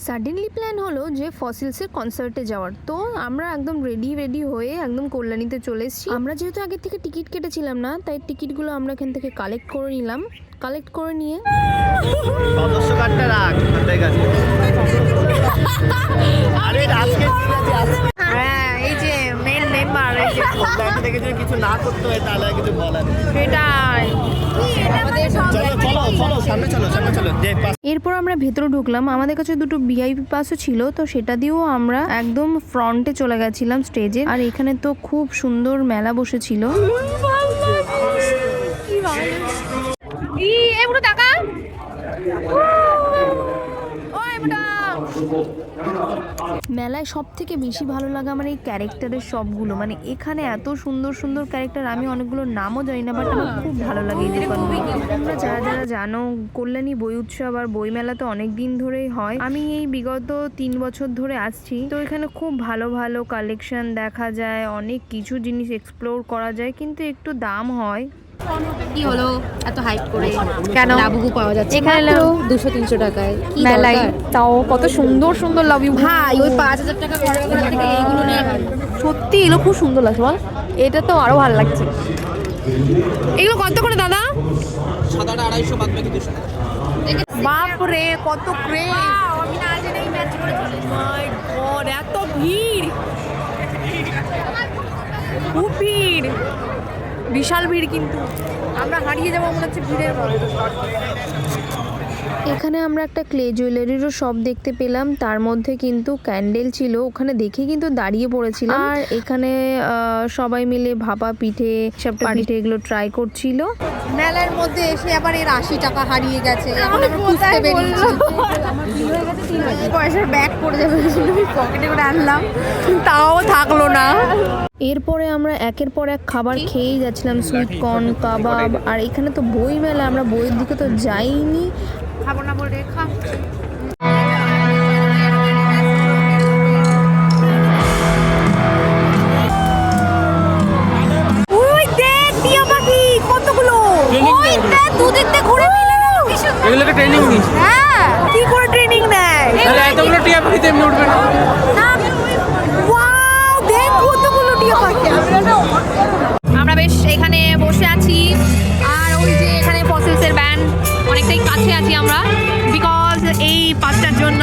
Suddenly plan হলো যে ফসিলসের কনসার্টে যাওয়ার। তো আমরা একদম রেডি হয়ে একদম কল্যাণীতে চলে এসেছি। আমরা যেহেতু আগের থেকে টিকিট কেটেছিলাম না, তাই টিকিটগুলো আমরা এখান থেকে কালেক্ট করে নিলাম। কালেক্ট করে নিয়ে সদস্য কার্ডটা রাখ, ঠিক আছে। আরে আজকে হ্যাঁ, এই যে মেন মেম্বার, এই যে কল্যাণী থেকে যদি কিছু না করতে হয় তাহলে কিছু বলার নেই। এটাই। চলো সামনে চলো যে পাস। এরপর আমরা ভেতরে ঢুকলাম। আমাদের কাছে দুটো ভিআইপি পাসও ছিল, তো সেটা দিয়েও আমরা একদম ফ্রন্টে চলে গেছিলাম স্টেজে। আর এখানে তো খুব সুন্দর মেলা বসেছিল। মেলায় সব থেকে বেশি ভালো লাগে আমার এই ক্যারেক্টারের সবগুলো, মানে এখানে এত সুন্দর সুন্দর ক্যারেক্টার, আমি অনেকগুলো নামও জানি না, বাট আমার খুব ভালো লাগে এই দোকানগুলো। তোমরা যারা যারা জানো, কল্যাণী বই উৎসব আর বই মেলা তো অনেক দিন ধরেই হয়। আমি এই বিগত 3 বছর ধরে আসছি, তো এখানে খুব ভালো ভালো কালেকশন দেখা যায়, অনেক কিছু জিনিস এক্সপ্লোর করা যায়, কিন্তু একটু দাম হয়। কি হলো এত হাইপ করে? কেন? লাবুবু পাওয়া যাচ্ছে এখানে মাত্র 200-300 টাকায়। কি মেলায় দরকার? তাও কত সুন্দর সুন্দর লাভ ইউ ভাই ওই 5000 টাকা খরচ করার থেকে এইগুলো নেওয়া ভালো। সত্যি এগুলো খুব সুন্দর লাগছে বল। এটা তো আরো ভালো লাগছে। এগুলো কত করে দাদা? সাদাটা 250, বাদ বাকি 200। বাপ রে, কত ক্রেজ! আমি না জেনেই ম্যাচ করে চলে এসেছি। মাই গড, এত ভিড়, খুব ভিড়, বিশাল ভিড়, কিন্তু আমরা হারিয়ে যাবো মনে হচ্ছে ভিড়ের মধ্যে। এখানে আমরা একটা ক্লে জুয়েলারিরও শপ দেখতে পেলাম, তার মধ্যে কিন্তু ক্যান্ডেল ছিল, ওখানে দেখে কিন্তু দাঁড়িয়ে পড়েছিলাম। আর এখানে সবাই মিলে ভাপা পিঠে, সাপটা পিঠে এগুলো ট্রাই করছিল। মেলার মধ্যে এসে আবার এর 80 টাকা হারিয়ে গেছে। এখন আমরা খুঁজতে বেরিয়েছি। আমার বিল হয়ে গেছে 3000 পয়সার ব্যাগ পড়ে যাবে, আমি পকেটে করে আনলাম, তাও থাকলো না। এরপরে আমরা একের পর এক খাবার খেয়েই যাচ্ছিলাম, সুইট কর্ন, কাবাব। আর এখানে তো বই মেলা, আমরা বইয়ের দিকে তো যাইনি। খাবো না বলে খা। ওই দেখ টিয়া পাখি কতগুলো, ওই দেখ দুদিক দিয়ে ঘুরে মিলে গেল। এগুলোকে ট্রেনিং নিস। হ্যাঁ, কি করে ট্রেনিং নেয়? তাহলে এতগুলো টিয়া পাখিতে এমনি উঠবে না। ওয়াও, দেখ কতগুলো টিয়া পাখি। আমরা বেশ এখানে বসে আছি, আর ওই যে এখানে ফসিলসের ব্যান্ড, অনেকটাই কাছে আছি আমরা, বিকজ এই পাসটার জন্য